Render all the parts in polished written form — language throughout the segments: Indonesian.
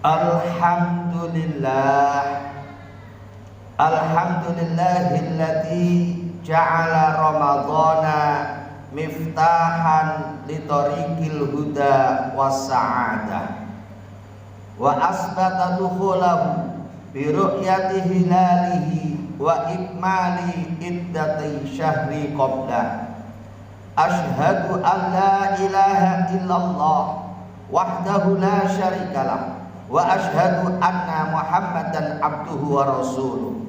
Alhamdulillahilladzi ja'ala ramadhana miftahan litoriqil huda was sa'adah wa asbata dukhulahu bi ru'yati hilalihi wa ikmali iddati syahri qabla. Asyhadu an la ilaha illallah wahdahu la syarikalah wa asyhadu anna Muhammadan abduhu wa rasuluh.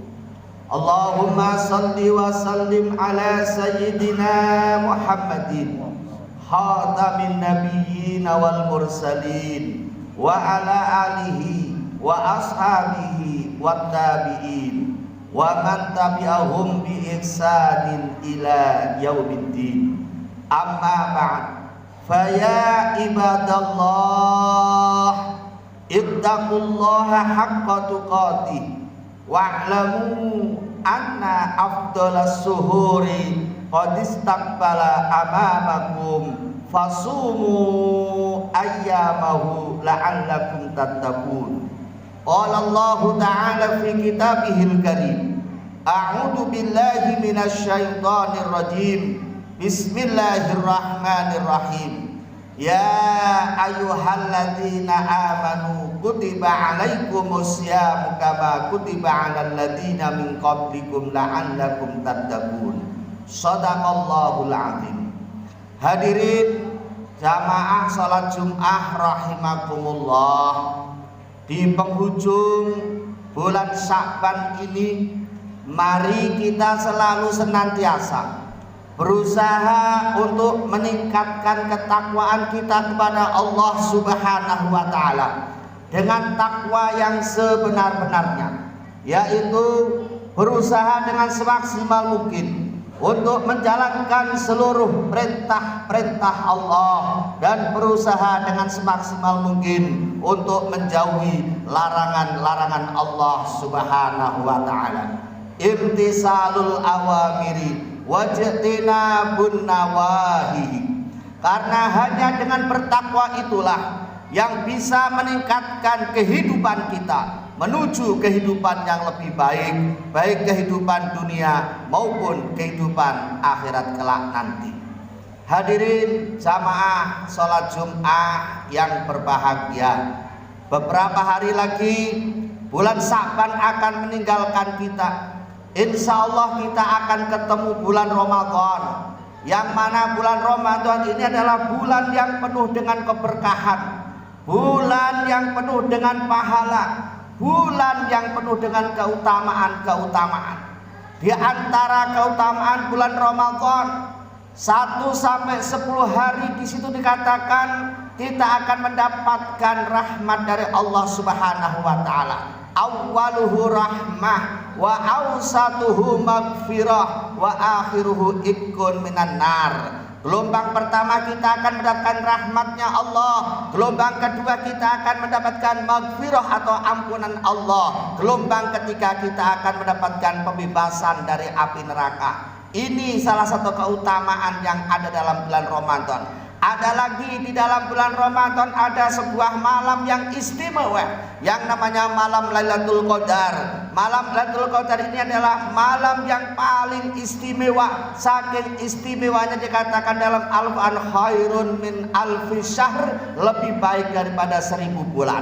Allahumma salli wa sallim ala sayyidina Muhammadin khatamin nabiyyin wal mursalin wa ala alihi wa ashabihi wat tabi'in wa man tabi'ahum bi ihsanin ila yaumiddin. Amma ba'd, fa ya ibadallah ittaqullaha haqqa tuqatih wa'lamu anna afdalas suhuri qad istaqbala amamakum fasumu ayyamahu la'allakum tattaqun. Qala Allah ta'ala fi kitabihil karim, a'udzu billahi minasy syaithanir rajim. Bismillahirrahmanirrahim. Ya ayyuhalladzina amanu kutiba alaikumusyamu kama kutiba alal ladzina min qablikum la'allakum tattaqun. Shadaqallahul azim. Hadirin jamaah salat Jumat rahimakumullah, di penghujung bulan Sya'ban ini mari kita selalu senantiasa berusaha untuk meningkatkan ketakwaan kita kepada Allah Subhanahu wa taala dengan takwa yang sebenar-benarnya, yaitu berusaha dengan semaksimal mungkin untuk menjalankan seluruh perintah-perintah Allah dan berusaha dengan semaksimal mungkin untuk menjauhi larangan-larangan Allah Subhanahu wa taala. Imtisalul awamiri wajtinabun nawahi. Karena hanya dengan bertakwa itulah yang bisa meningkatkan kehidupan kita menuju kehidupan yang lebih baik, baik kehidupan dunia maupun kehidupan akhirat kelak nanti. Hadirin jamaah salat Jumat yang berbahagia, beberapa hari lagi bulan Sya'ban akan meninggalkan kita. Insya Allah kita akan ketemu bulan Ramadan, yang mana bulan Ramadan ini adalah bulan yang penuh dengan keberkahan, bulan yang penuh dengan pahala, bulan yang penuh dengan keutamaan-keutamaan. Di antara keutamaan bulan Ramadan, 1 sampai 10 hari di situ dikatakan kita akan mendapatkan rahmat dari Allah Subhanahu wa taala. Awwaluhu rahmah wa awsatuhu maghfirah wa akhiruhu ikun minan nar. Gelombang pertama kita akan mendapatkan rahmatnya Allah, gelombang kedua kita akan mendapatkan maghfirah atau ampunan Allah, gelombang ketiga kita akan mendapatkan pembebasan dari api neraka. Ini salah satu keutamaan yang ada dalam bulan Ramadan. Ada lagi di dalam bulan Ramadan ada sebuah malam yang istimewa yang namanya malam Lailatul Qadar. Malam Lailatul Qadar ini adalah malam yang paling istimewa. Saking istimewanya dikatakan dalam Al-Qur'an khairun min alfi syahr, lebih baik daripada 1000 bulan.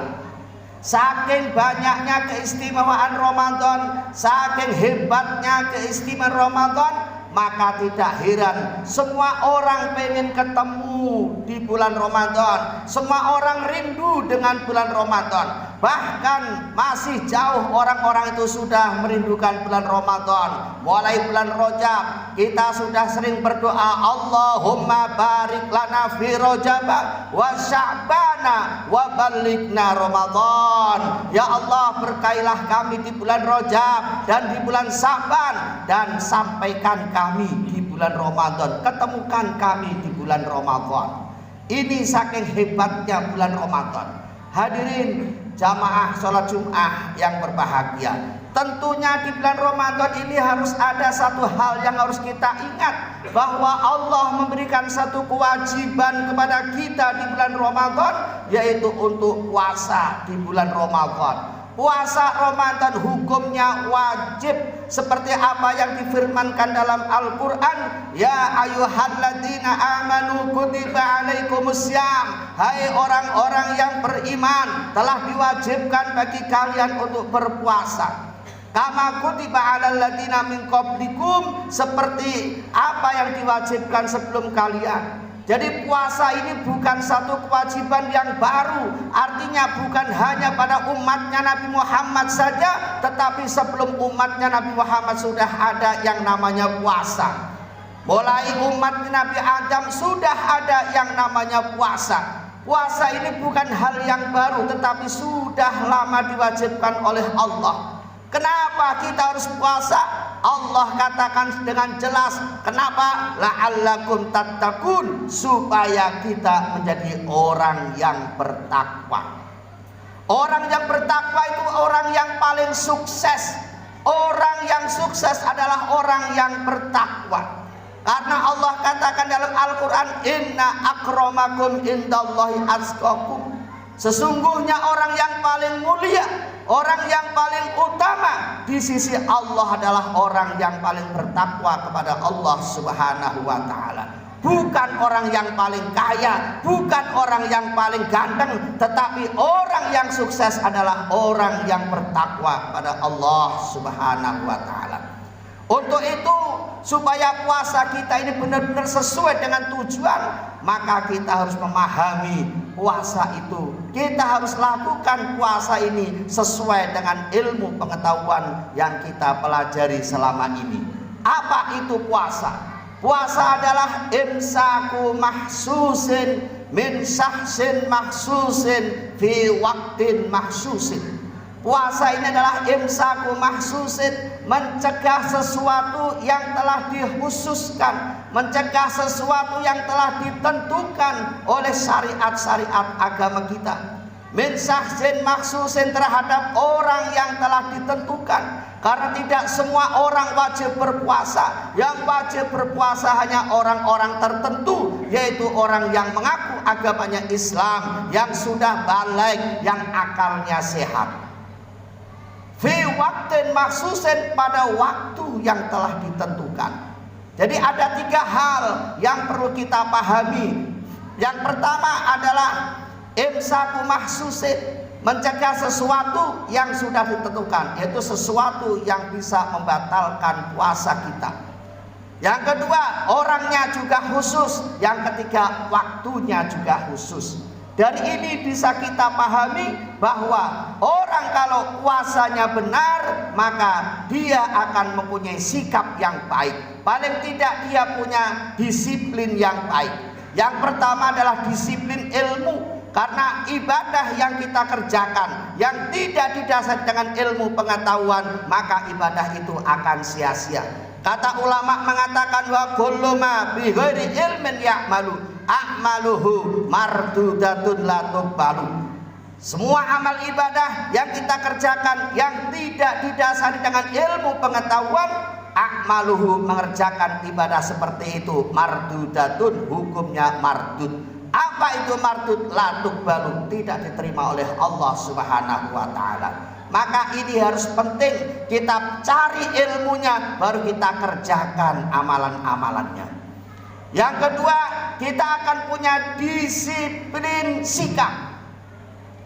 Saking banyaknya keistimewaan Ramadan, saking hebatnya keistimewaan Ramadan, maka tidak heran semua orang pengen ketemu di bulan Ramadan. Semua orang rindu dengan bulan Ramadan. Bahkan masih jauh orang-orang itu sudah merindukan bulan Ramadan. Mulai bulan Rajab kita sudah sering berdoa, Allahumma barik lana fi Rajab wa Sya'bana wa balighna Ramadan. Ya Allah, berkailah kami di bulan Rajab dan di bulan Sya'ban, dan sampaikan kami di bulan Ramadan, ketemukan kami di bulan Ramadan. Ini saking hebatnya bulan Ramadan. Hadirin jamaah sholat Jumat yang berbahagia, Tentunya di bulan Ramadan ini harus ada satu hal yang harus kita ingat, bahwa Allah memberikan satu kewajiban kepada kita di bulan Ramadan, yaitu untuk puasa di bulan Ramadan. Puasa Ramadan hukumnya wajib seperti apa yang difirmankan dalam Al-Quran, ya ayyuhalladzina amanu kutiba alaikumussyam, hai orang-orang yang beriman, telah diwajibkan bagi kalian untuk berpuasa. Kama kutiba alal ladzina min qablikum, seperti apa yang diwajibkan sebelum kalian. Jadi puasa ini bukan satu kewajiban yang baru, artinya bukan hanya pada umatnya Nabi Muhammad saja, tetapi sebelum umatnya Nabi Muhammad sudah ada yang namanya puasa. Mulai umat Nabi Adam sudah ada yang namanya puasa. Puasa ini bukan hal yang baru, tetapi sudah lama diwajibkan oleh Allah. Kenapa kita harus puasa? Allah katakan dengan jelas, kenapa? La'allakum tattaqun, supaya kita menjadi orang yang bertakwa. Orang yang bertakwa itu orang yang paling sukses. Orang yang sukses adalah orang yang bertakwa. Karena Allah katakan dalam Al-Quran, inna akramakum indallahi atqakum. Sesungguhnya orang yang paling mulia, orang yang paling utama di sisi Allah adalah orang yang paling bertakwa kepada Allah Subhanahu wa Ta'ala. Bukan orang yang paling kaya, bukan orang yang paling ganteng, tetapi orang yang sukses adalah orang yang bertakwa kepada Allah Subhanahu wa Ta'ala. Untuk itu, supaya puasa kita ini benar-benar sesuai dengan tujuan, maka kita harus memahami puasa itu. Kita harus lakukan puasa ini sesuai dengan ilmu pengetahuan yang kita pelajari selama ini. Apa itu puasa? Puasa adalah imsaku mahsusin min syahsin mahsusin fi waktin mahsusin. Puasa ini adalah imsaku mahsusin, mencegah sesuatu yang telah dikhususkan, mencegah sesuatu yang telah ditentukan oleh syariat-syariat agama kita. Min syahsin mahsusin, terhadap orang yang telah ditentukan. Karena tidak semua orang wajib berpuasa. Yang wajib berpuasa hanya orang-orang tertentu, yaitu orang yang mengaku agamanya Islam, yang sudah baligh, yang akalnya sehat. Fi waktin maksusin, pada waktu yang telah ditentukan. Jadi ada 3 hal yang perlu kita pahami. Yang pertama adalah imsaku mahsusin, mencegah sesuatu yang sudah ditentukan, yaitu sesuatu yang bisa membatalkan puasa kita. Yang kedua, orangnya juga khusus. Yang ketiga, waktunya juga khusus. Dari ini bisa kita pahami bahwa orang kalau puasanya benar, maka dia akan mempunyai sikap yang baik. Paling tidak dia punya disiplin yang baik. Yang pertama adalah disiplin ilmu. Karena ibadah yang kita kerjakan yang tidak didasari dengan ilmu pengetahuan, maka ibadah itu akan sia-sia. Kata ulama mengatakan, wa kullu ma bi ghairi ilmin ya'malu a'maluhu mardudatun la tuqbalu. Semua amal ibadah yang kita kerjakan yang tidak didasari dengan ilmu pengetahuan, a'maluhu, mengerjakan ibadah seperti itu, mardudatun, hukumnya mardud. Apa itu mardud? La tuqbalu, tidak diterima oleh Allah Subhanahu wa Ta'ala. Maka ini harus penting, kita cari ilmunya, baru kita kerjakan amalan-amalannya. Yang kedua, kita akan punya disiplin sikap.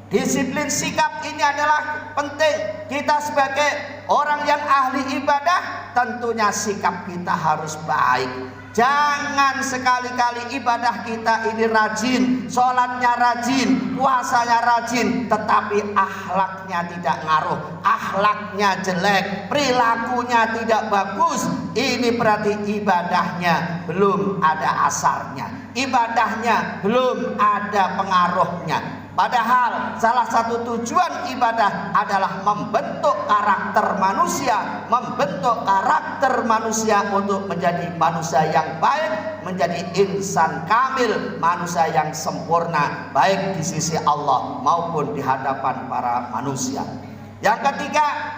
Disiplin sikap ini adalah penting. Kita sebagai orang yang ahli ibadah, tentunya sikap kita harus baik. Jangan sekali-kali ibadah kita ini rajin, sholatnya rajin, puasanya rajin, tetapi akhlaknya tidak ngaruh, akhlaknya jelek, perilakunya tidak bagus. Ini berarti ibadahnya belum ada asarnya, ibadahnya belum ada pengaruhnya. Padahal salah satu tujuan ibadah adalah membentuk karakter manusia, membentuk karakter manusia untuk menjadi manusia yang baik, menjadi insan kamil, manusia yang sempurna, baik di sisi Allah maupun di hadapan para manusia. Yang ketiga,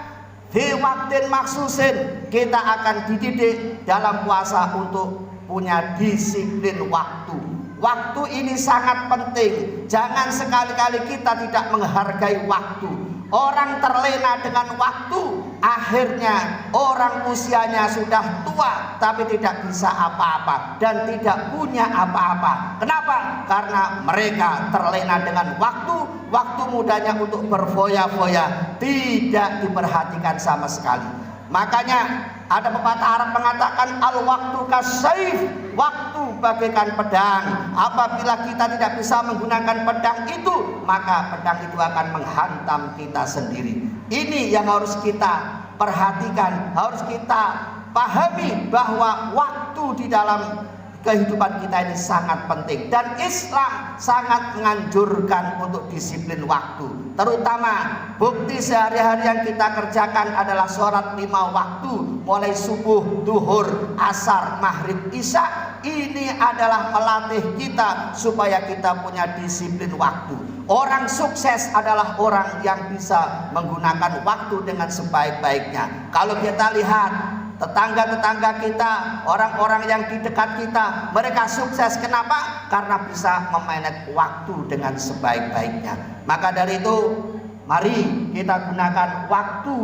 fi waqtin maksusin, kita akan dididik dalam puasa untuk punya disiplin waktu. Waktu ini sangat penting. Jangan sekali-kali kita tidak menghargai waktu. Orang terlena dengan waktu, akhirnya orang usianya sudah tua tapi tidak bisa apa-apa dan tidak punya apa-apa. Kenapa? Karena mereka terlena dengan waktu. Waktu mudanya untuk berfoya-foya tidak diperhatikan sama sekali. Makanya ada pepatah Arab mengatakan al-waktu kasayf, waktu bagaikan pedang. Apabila kita tidak bisa menggunakan pedang itu, maka pedang itu akan menghantam kita sendiri. Ini yang harus kita perhatikan, harus kita pahami bahwa waktu di dalam kehidupan kita ini sangat penting, dan Islam sangat menganjurkan untuk disiplin waktu. Terutama bukti sehari-hari yang kita kerjakan adalah sholat 5 waktu, mulai subuh, duhur, asar, maghrib, isya. Ini adalah melatih kita supaya kita punya disiplin waktu. Orang sukses adalah orang yang bisa menggunakan waktu dengan sebaik-baiknya. Kalau kita lihat tetangga-tetangga kita, orang-orang yang di dekat kita, mereka sukses. Kenapa? Karena bisa memanage waktu dengan sebaik-baiknya. Maka dari itu, mari kita gunakan waktu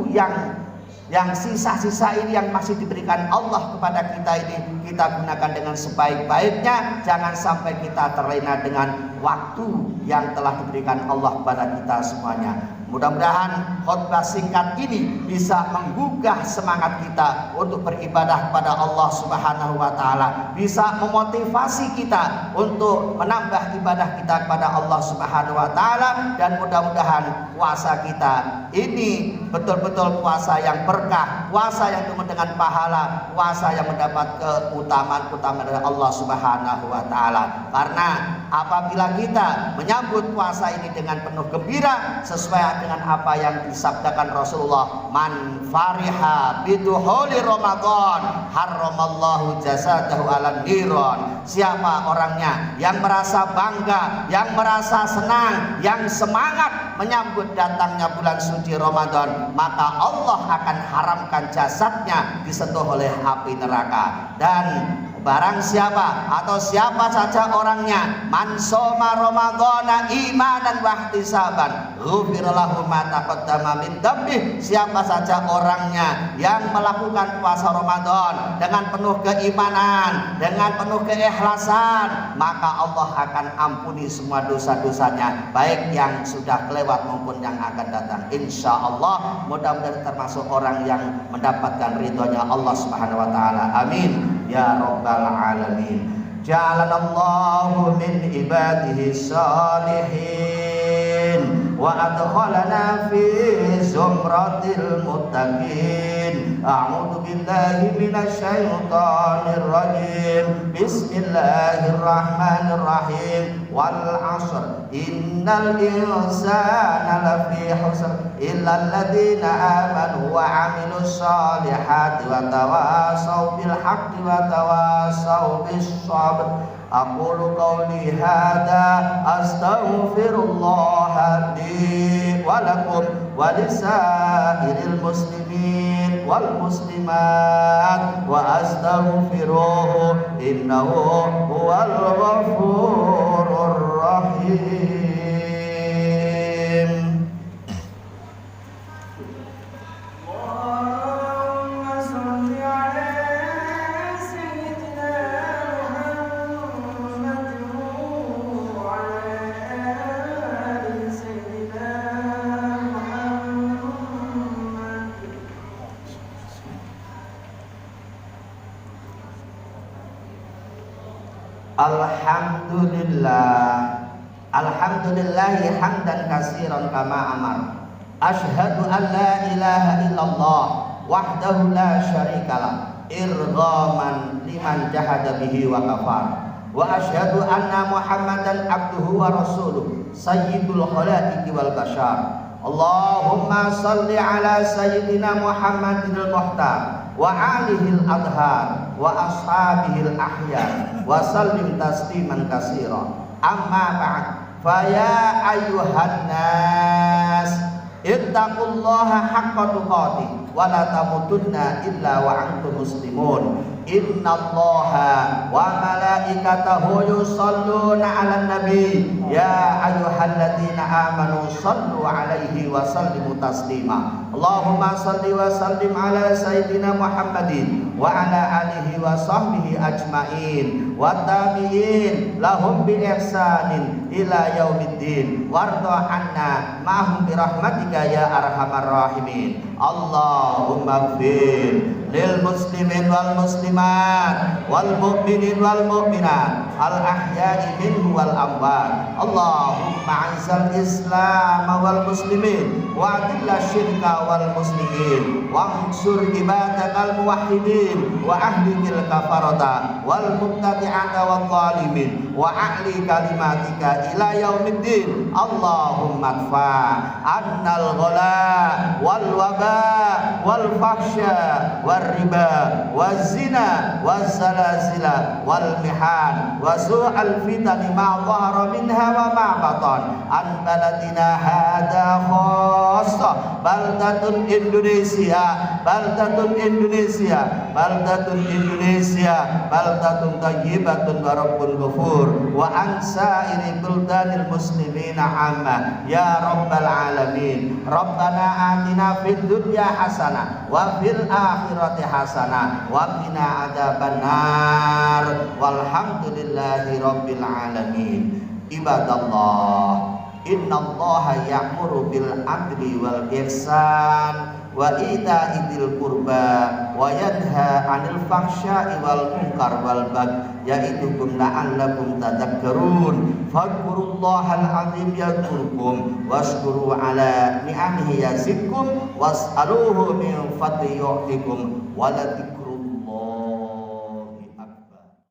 yang sisa-sisa ini yang masih diberikan Allah kepada kita ini, kita gunakan dengan sebaik-baiknya. Jangan sampai kita terlena dengan waktu yang telah diberikan Allah kepada kita semuanya. Mudah-mudahan khotbah singkat ini bisa menggugah semangat kita untuk beribadah kepada Allah Subhanahu wa taala, bisa memotivasi kita untuk menambah ibadah kita kepada Allah Subhanahu wa taala, dan mudah-mudahan puasa kita ini betul-betul puasa yang berkah, puasa yang penuh dengan pahala, puasa yang mendapat keutamaan-keutamaan dari Allah Subhanahu wa taala. Karena apabila kita menyambut puasa ini dengan penuh gembira sesuai dengan apa yang disabdakan Rasulullah, man fariha biduhuli Ramadan harramallahu jasadahu ala niron. Siapa orangnya yang merasa bangga, yang merasa senang, yang semangat menyambut datangnya bulan suci Ramadan, maka Allah akan haramkan jasadnya disentuh oleh api neraka. Dan barang siapa atau siapa saja orangnya man shoma ramadhana imanan wa ihtisaban ghufira lahu ma taqaddama min dzambih, siapa saja orangnya yang melakukan puasa Ramadan dengan penuh keimanan, dengan penuh keikhlasan, maka Allah akan ampuni semua dosa-dosanya, baik yang sudah kelewat maupun yang akan datang. Insya Allah mudah-mudahan termasuk orang yang mendapatkan ridhonya Allah Subhanahu wa taala. Amin ya rabbal alamin. Ja'alanallahu min ibadihi salihin wa adkhalana fi zumratil muttaqin. A'udzu billahi minasy syaithanir rajim. Bismillahirrahmanirrahim. Wal 'ashr innal insana lafi khusr illa alladziina aamanu wa 'amilus shalihati wa tawassaw bil haqqi wa tawassaw bis sabr. Aqulu qawli hadza astaghfirullah li wa lakum wa lisairil muslimin wal muslimat wa astaghfiruhu innahu huwal ghafurur rahim. Alhamdulillahi hamdan katsiran kama amar. Asyhadu an la ilaha illallah wahdahu la syarikalah irghaman liman jahada bihi wa kafar. Wa asyhadu anna Muhammadan abduhu wa rasuluh sayyidul khalaiqi wal bashar. Allahumma salli ala sayyidina Muhammadil muhtar wa alihil adhar wa ashabihil ahya wa sallim tasliman katsira. Amma ba'd, fa ya ayyuhan nas ittaqullaha haqqa tuqatih wa la tamutunna illa wa antum muslimun. Innallaha wa malaikatahu yusholluna 'alan nabi ya ayyuhalladzina amanu shallu 'alaihi wa sallimu taslima. Allahumma shalli wa sallim ala sayyidina Muhammadin wa ala alihi wa sahbihi ajmain wa tabi'in lahum bi ihsanin ila yaumiddin warda anna ma'hum bi rahmatika ya arhamar rahimin. Allahumma ighfir lil muslimin wal muslimat wal mu'minin wal mu'minat al ahya'i minhum wal amwat. Allahumma a'izzal islam wal muslimin wa adilla syirka wal muslimin wa ansur ibadakal muwahhidin wa ahlikil kafarata wal mubtadi'ata wal zalimin wa a'li kalimatika ila yaumiddin. Allahumma adfa annal ghala wal waba wal fahsya wal riba waz zina waz zalazila wal mihan wa su'al fitani ma dhahara minha wa ma batan an baladina hada khassa baldatun Indonesia baldatun Indonesia baldatun Indonesia baldatun thayyibatun wa rabbun ghafur wa an sa'iri buldanil muslimina amma ya rabbal alamin. Rabbana atina fid dunya hasanah wa fil akhirati hasanah wa qina adzabannar walhamdulillahi rabbil alamin. Ibadallah, innallaha ya'muru bil adli wal ihsan wa ita'idzil qurba wa yanha 'anil fahsya'i wal munkar wal baghi ya'idukum la'allakum tadhakkarun. Fadhkurullahal 'azim yadhkurkum washkuru 'ala ni'amihi yazidkum was'aluhu min fadli yu'tikum wa